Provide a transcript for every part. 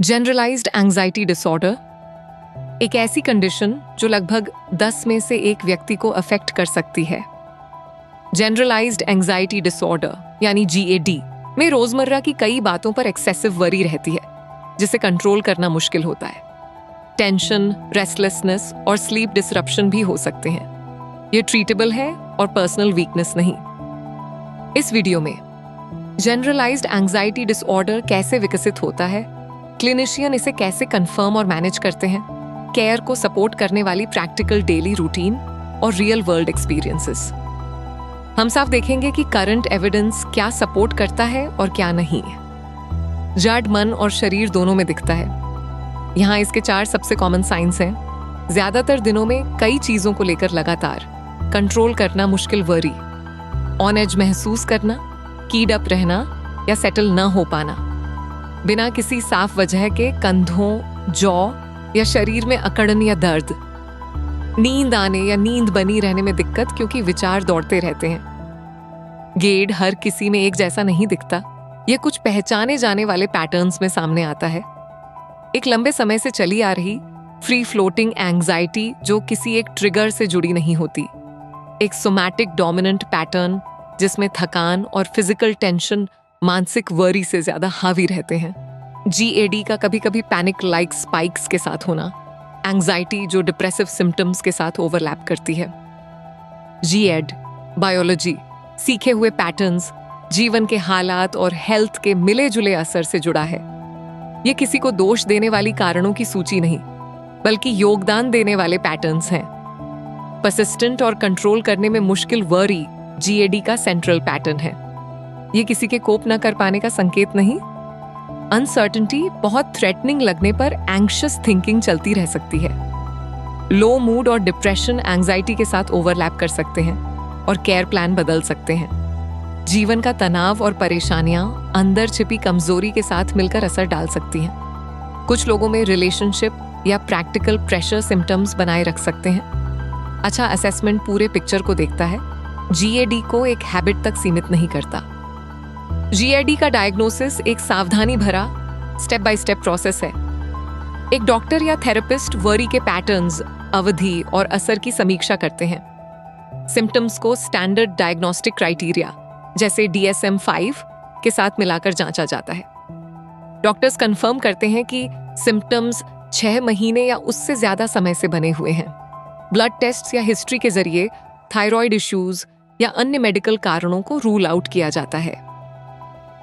Generalised anxiety disorder एक ऐसी condition जो लगभग 10 में से एक व्यक्ति को अफेक्ट कर सकती है। जनरलाइज्ड एंजाइटी डिसऑर्डर यानी GAD में रोजमर्रा की कई बातों पर एक्सेसिव वरी रहती है, जिसे कंट्रोल करना मुश्किल होता है। टेंशन, रेस्टलेसनेस और स्लीप डिसरप्शन भी हो सकते हैं। ये ट्रीटेबल है और पर्सनल वीकनेस नहीं। इस वीडियो में जनरलाइज्ड एंजाइटी डिसऑर्डर कैसे विकसित होता है, क्लिनिशियन इसे कैसे कंफर्म और मैनेज करते हैं, केयर को सपोर्ट करने वाली प्रैक्टिकल डेली रूटीन और रियल वर्ल्ड एक्सपीरियंसेस। हम साफ देखेंगे कि करंट एविडेंस क्या सपोर्ट करता है और क्या नहीं। जड़ मन और शरीर दोनों में दिखता है। यहाँ इसके 4 सबसे कॉमन साइंस हैं। ज्यादातर दिनों में कई चीजों को लेकर लगातार कंट्रोल करना मुश्किल वरी, ऑन एज महसूस करना, कीड अप रहना या सेटल न हो पाना, बिना किसी साफ वजह के कंधों, जॉ या शरीर में अकड़न या दर्द, नींद आने या नींद बनी रहने में दिक्कत क्योंकि विचार दौड़ते रहते हैं। गेड हर किसी में एक जैसा नहीं दिखता। यह कुछ पहचाने जाने वाले पैटर्न्स में सामने आता है। एक लंबे समय से चली आ रही फ्री फ्लोटिंग एंजाइटी जो किसी एक ट्रिगर से जुड़ी नहीं होती, एक सोमैटिक डोमिनेंट पैटर्न जिसमें थकान और फिजिकल टेंशन मानसिक वरी से ज्यादा हावी रहते हैं। GAD का कभी कभी पैनिक लाइक स्पाइक्स के साथ होना, एंजाइटी जो डिप्रेसिव सिम्टम्स के साथ ओवरलैप करती है। GED बायोलॉजी, सीखे हुए पैटर्न्स, जीवन के हालात और हेल्थ के मिले जुले असर से जुड़ा है। ये किसी को दोष देने वाली कारणों की सूची नहीं, बल्कि योगदान देने वाले पैटर्न्स हैं। परसिस्टेंट और कंट्रोल करने में मुश्किल वरी GAD का सेंट्रल पैटर्न है। ये किसी के कोप न कर पाने का संकेत नहीं। अनसर्टेनिटी बहुत थ्रेटनिंग लगने पर एंग्शियस थिंकिंग चलती रह सकती है। लो मूड और डिप्रेशन एंजाइटी के साथ ओवरलैप कर सकते हैं और केयर प्लान बदल सकते हैं। जीवन का तनाव और परेशानियां अंदर छिपी कमजोरी के साथ मिलकर असर डाल सकती हैं। कुछ लोगों में रिलेशनशिप या प्रैक्टिकल प्रेशर सिम्टम्स बनाए रख सकते हैं। अच्छा असेसमेंट पूरे पिक्चर को देखता है, GAD को एक हैबिट तक सीमित नहीं करता। GAD का डायग्नोसिस एक सावधानी भरा स्टेप बाय स्टेप प्रोसेस है। एक डॉक्टर या थेरेपिस्ट वरी के पैटर्न्स, अवधि और असर की समीक्षा करते हैं। सिम्टम्स को स्टैंडर्ड डायग्नोस्टिक क्राइटेरिया जैसे DSM-5 के साथ मिलाकर जांचा जाता है। डॉक्टर्स कंफर्म करते हैं कि सिम्टम्स 6 महीने या उससे ज्यादा समय से बने हुए हैं। ब्लड टेस्ट या हिस्ट्री के जरिए थायराइड इश्यूज या अन्य मेडिकल कारणों को रूल आउट किया जाता है।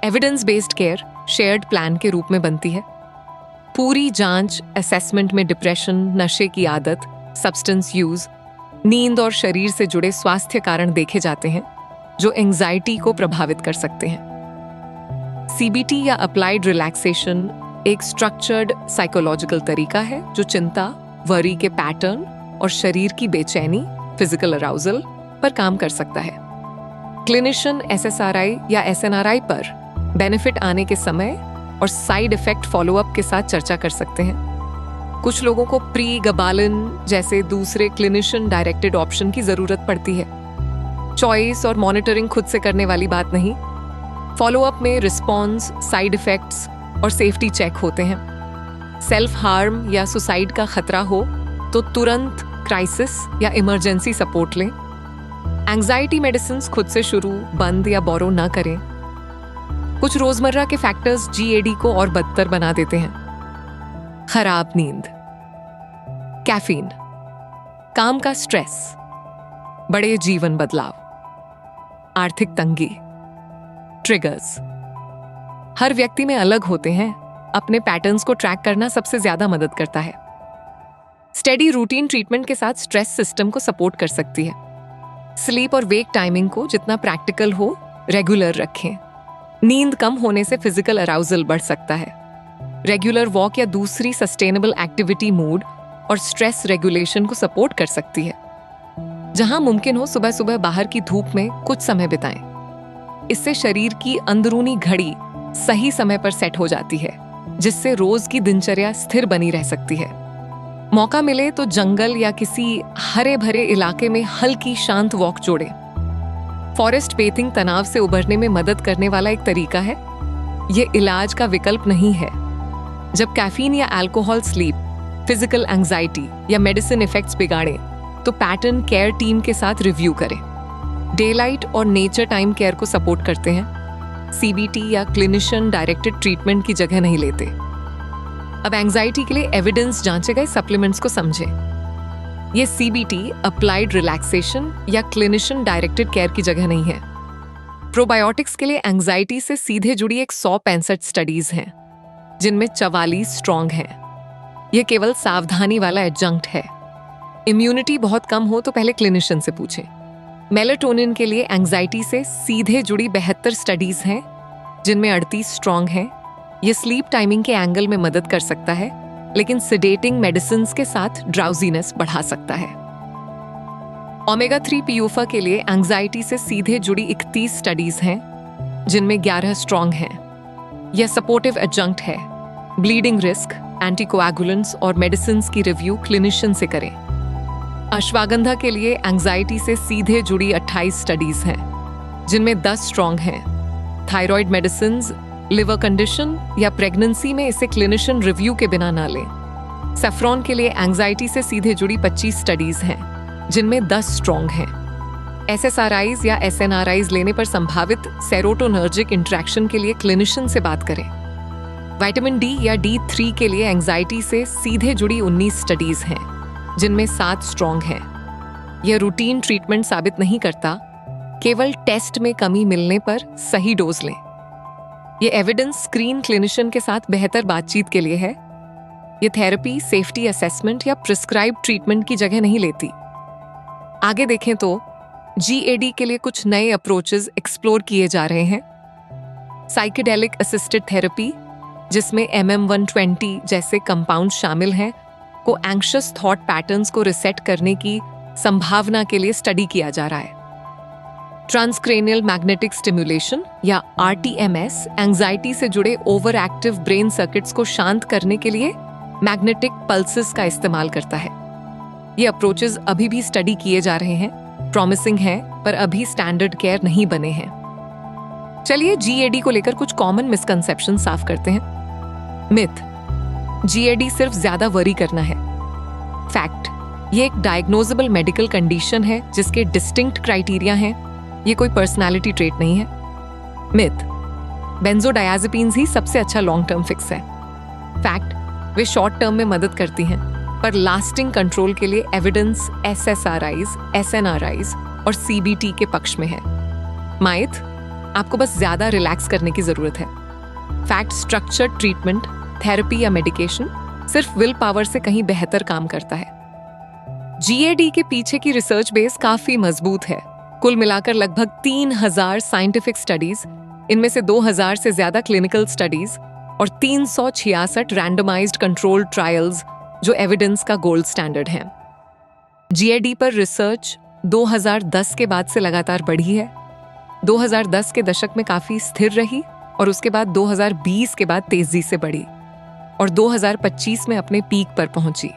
Evidence based care shared plan के रूप में बनती है। पूरी जांच असेसमेंट में डिप्रेशन, नशे की आदत, सब्सटेंस यूज, नींद और शरीर से जुड़े स्वास्थ्य कारण देखे जाते हैं जो एंजाइटी को प्रभावित कर सकते हैं। CBT या अप्लाइड रिलैक्सेशन एक स्ट्रक्चर्ड साइकोलॉजिकल तरीका है जो चिंता, वरी के पैटर्न और शरीर की बेचैनी, फिजिकल अराउजल पर काम कर सकता है। क्लिनिशियन SSRI या SNRI पर बेनिफिट आने के समय और साइड इफेक्ट फॉलोअप के साथ चर्चा कर सकते हैं। कुछ लोगों को प्री गबालिन जैसे दूसरे क्लिनिशियन डायरेक्टेड ऑप्शन की जरूरत पड़ती है। चॉइस और मॉनिटरिंग खुद से करने वाली बात नहीं। फॉलोअप में रिस्पॉन्स, साइड इफेक्ट्स और सेफ्टी चेक होते हैं। सेल्फ हार्म या सुसाइड का खतरा हो तो तुरंत क्राइसिस या इमरजेंसी सपोर्ट लें। एंजाइटी मेडिसिन खुद से शुरू, बंद या बोरो ना करें। कुछ रोजमर्रा के फैक्टर्स GAD को और बदतर बना देते हैं। खराब नींद, कैफीन, काम का स्ट्रेस, बड़े जीवन बदलाव, आर्थिक तंगी, ट्रिगर्स हर व्यक्ति में अलग होते हैं। अपने पैटर्न्स को ट्रैक करना सबसे ज्यादा मदद करता है। स्टेडी रूटीन ट्रीटमेंट के साथ स्ट्रेस सिस्टम को सपोर्ट कर सकती है। स्लीप और वेक टाइमिंग को जितना प्रैक्टिकल हो रेगुलर रखें। नींद कम होने से फिजिकल अराउजल बढ़ सकता है। रेगुलर वॉक या दूसरी सस्टेनेबल एक्टिविटी मूड और स्ट्रेस रेगुलेशन को सपोर्ट कर सकती है। जहां मुमकिन हो सुबह सुबह बाहर की धूप में कुछ समय बिताएं। इससे शरीर की अंदरूनी घड़ी सही समय पर सेट हो जाती है, जिससे रोज की दिनचर्या स्थिर बनी रह सकती है। मौका मिले तो जंगल या किसी हरे भरे इलाके में हल्की शांत वॉक जोड़ें। फॉरेस्ट बेथिंग तनाव से उबरने में मदद करने वाला एक तरीका है। ये इलाज का विकल्प नहीं है, जब कैफीन या अल्कोहल स्लीप, फिजिकल एंजाइटी या मेडिसिन इफेक्ट्स बिगाड़े तो पैटर्न केयर टीम के साथ रिव्यू करें। डे लाइट और नेचर टाइम केयर को सपोर्ट करते हैं, सीबीटी या क्लिनिशियन डायरेक्टेड ट्रीटमेंट की जगह नहीं लेते। अब एंजाइटी के लिए एविडेंस जांचे गए सप्लीमेंट्स को समझें। ये सीबीटी अप्लाइड रिलैक्सेशन या क्लिनिशियन डायरेक्टेड केयर की जगह नहीं है। प्रोबायोटिक्स के लिए एंजाइटी से सीधे जुड़ी 165 स्टडीज हैं, जिनमें 44 स्ट्रॉन्ग हैं। यह केवल सावधानी वाला एडजंक्ट है। इम्यूनिटी बहुत कम हो तो पहले क्लिनिशियन से पूछें। मेलाटोनिन के लिए एंजाइटी से सीधे जुड़ी 72 स्टडीज हैं, जिनमें 38 स्ट्रॉन्ग हैं। यह स्लीप टाइमिंग के एंगल में मदद कर सकता है, लेकिन सिडेटिंग मेडिसिन के साथ ड्राउजीनेस बढ़ा सकता है। ओमेगा 3 पियूफा के लिए एंजाइटी से सीधे जुड़ी 31 स्टडीज हैं, जिनमें 11 स्ट्रॉन्ग हैं। यह सपोर्टिव एडजंक्ट है। ब्लीडिंग रिस्क, एंटीकोएगुलेंट्स और मेडिसिन की रिव्यू क्लिनिशियन से करें। अश्वगंधा के लिए एंजाइटी से सीधे जुड़ी 28 स्टडीज हैं, जिनमें 10 स्ट्रॉन्ग हैं। थायराइड मेडिसिन, लिवर कंडीशन या प्रेगनेंसी में इसे क्लिनिशियन रिव्यू के बिना ना लें। सेफ्रॉन के लिए एंजाइटी से सीधे जुड़ी 25 स्टडीज हैं, जिनमें 10 स्ट्रॉन्ग हैं। एसएसआरआईज या एसएनआरआईज लेने पर संभावित सेरोटोनर्जिक इंटरेक्शन के लिए क्लिनिशियन से बात करें। विटामिन डी या D3 के लिए एंजाइटी से सीधे जुड़ी 19 स्टडीज हैं, जिनमें 7 स्ट्रॉन्ग हैं। यह रूटीन ट्रीटमेंट साबित नहीं करता, केवल टेस्ट में कमी मिलने पर सही डोज लें। यह एविडेंस स्क्रीन क्लिनिशियन के साथ बेहतर बातचीत के लिए है। यह थेरेपी, सेफ्टी असेसमेंट या प्रिस्क्राइब ट्रीटमेंट की जगह नहीं लेती। आगे देखें तो GAD के लिए कुछ नए अप्रोचेस एक्सप्लोर किए जा रहे हैं। साइकेडेलिक असिस्टेड थेरेपी, जिसमें MM120 जैसे कंपाउंड शामिल हैं, को एंग्शियस थॉट पैटर्न्स को रिसेट करने की संभावना के लिए स्टडी किया जा रहा है। ट्रांसक्रेनियल मैग्नेटिक स्टिमुलेशन या RTMS एंजाइटी से जुड़े ओवर एक्टिव ब्रेन सर्किट्स को शांत करने के लिए मैग्नेटिक पल्सेस का इस्तेमाल करता है। ये अप्रोचेस अभी भी स्टडी किए जा रहे हैं, प्रॉमिसिंग हैं, पर अभी स्टैंडर्ड केयर नहीं बने हैं। चलिए GAD को लेकर कुछ कॉमन मिसकंसेप्शन साफ करते हैं। मिथ: GAD सिर्फ ज्यादा वरी करना है। फैक्ट: ये एक डायग्नोजेबल मेडिकल कंडीशन है जिसके डिस्टिंक्ट क्राइटेरिया हैं। ये कोई पर्सनालिटी ट्रेट नहीं है। मिथ: बेंजोडायाजेपिन्स ही सबसे अच्छा लॉन्ग टर्म फिक्स है। फैक्ट: वे शॉर्ट टर्म में मदद करती हैं, पर लास्टिंग कंट्रोल के लिए एविडेंस SSRIs, SNRIs और CBT के पक्ष में है। माइथ: आपको बस ज्यादा रिलैक्स करने की जरूरत है। फैक्ट: स्ट्रक्चर्ड ट्रीटमेंट, थेरेपी या मेडिकेशन सिर्फ विल पावर से कहीं बेहतर काम करता है। GAD के पीछे की रिसर्च बेस काफी मजबूत है। कुल मिलाकर लगभग 3000 साइंटिफिक स्टडीज, इनमें से 2000 से ज्यादा क्लिनिकल स्टडीज और 366 रैंडमाइज्ड कंट्रोल्ड ट्रायल्स, जो एविडेंस का गोल्ड स्टैंडर्ड हैं। GAD पर रिसर्च 2010 के बाद से लगातार बढ़ी है। 2010 के दशक में काफी स्थिर रही और उसके बाद 2020 के बाद तेजी से बढ़ी और 2025 में अपने पीक पर पहुंची।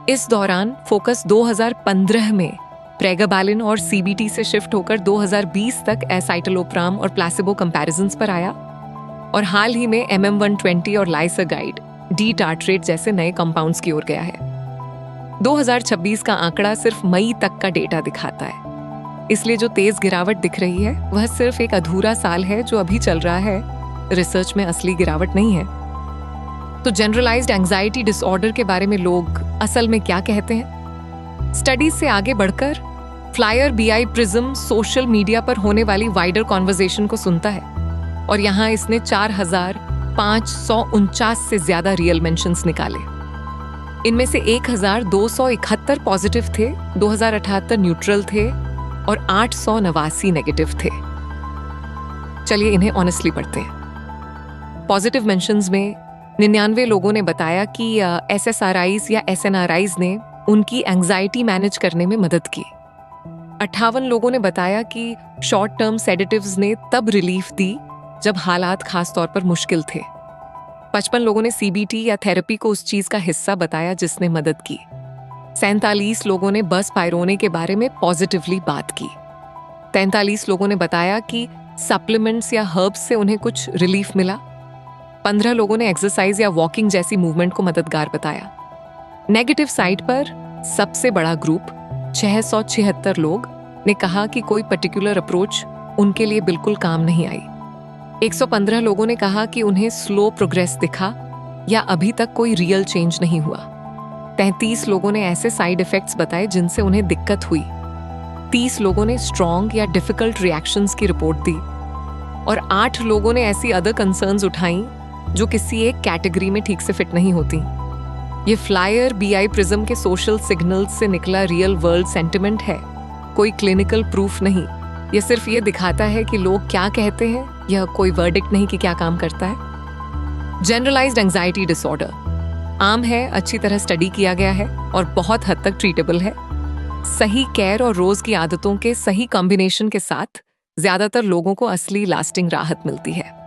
इस दौरान फोकस 2015 में प्रेगाबैलिन और CBT से शिफ्ट होकर 2020 तक एसाइटलोप्राम और प्लेसिबो कंपैरिजंस पर आया और हाल ही में MM120 और लाइसरगाइड, D-टार्ट्रेट जैसे नए कंपाउंड्स की ओर गया है। 2026 का आंकड़ा सिर्फ मई तक का डेटा दिखाता है, इसलिए जो तेज गिरावट दिख रही है वह सिर्फ एक अधूरा साल है जो अभी चल रहा है। रिसर्च में असली गिरावट नहीं है। तो जनरलाइज्ड एंजाइटी डिसऑर्डर के बारे में लोग असल में क्या कहते हैं? स्टडीज से आगे बढ़कर flyer BI prism social media पर होने वाली वाइडर कॉन्वर्सेशन को सुनता है और यहाँ इसने 4549 से ज्यादा रियल मेंशंस निकाले। इनमें से 1271 पॉजिटिव थे, 2078 न्यूट्रल थे और 889 नेगेटिव थे। चलिए इन्हें ऑनेस्टली पढ़ते हैं। पॉजिटिव मेंशंस में 99 लोगों ने बताया कि SSRIs या SNRIs ने उनकी एंजाइटी मैनेज करने में मदद की। 58 लोगों ने बताया कि शॉर्ट टर्म सेडेटिव्स ने तब रिलीफ दी जब हालात खास तौर पर मुश्किल थे। 55 लोगों ने CBT या थेरेपी को उस चीज का हिस्सा बताया जिसने मदद की। 47 लोगों ने बस पायरोने के बारे में पॉजिटिवली बात की। 43 लोगों ने बताया कि सप्लीमेंट्स या हर्ब्स से उन्हें कुछ रिलीफ मिला 15 लोगों ने एक्सरसाइज या वॉकिंग जैसी मूवमेंट को मददगार बताया। नेगेटिव साइड पर सबसे बड़ा ग्रुप 676 लोग ने कहा कि कोई पर्टिकुलर अप्रोच उनके लिए बिल्कुल काम नहीं आई। 115 लोगों ने कहा कि उन्हें स्लो प्रोग्रेस दिखा या अभी तक कोई रियल चेंज नहीं हुआ। 33 लोगों ने ऐसे साइड इफेक्ट्स बताए जिनसे उन्हें दिक्कत हुई। 30 लोगों ने स्ट्रॉन्ग या डिफिकल्ट रिएक्शंस की रिपोर्ट दी और 8 लोगों ने ऐसी अदर कंसर्न्स उठाई जो किसी एक कैटेगरी में ठीक से फिट नहीं होती। ये फ्लायर BI प्रिज्म के सोशल सिग्नल्स से निकला रियल वर्ल्ड सेंटिमेंट है, कोई क्लिनिकल प्रूफ नहीं। ये सिर्फ ये दिखाता है कि लोग क्या कहते हैं, यह कोई वर्डिक्ट नहीं कि क्या काम करता है। जनरलाइज्ड एंजाइटी डिसऑर्डर आम है, अच्छी तरह स्टडी किया गया है और बहुत हद तक ट्रीटेबल है। सही केयर और रोज की आदतों के सही कॉम्बिनेशन के साथ ज्यादातर लोगों को असली लास्टिंग राहत मिलती है।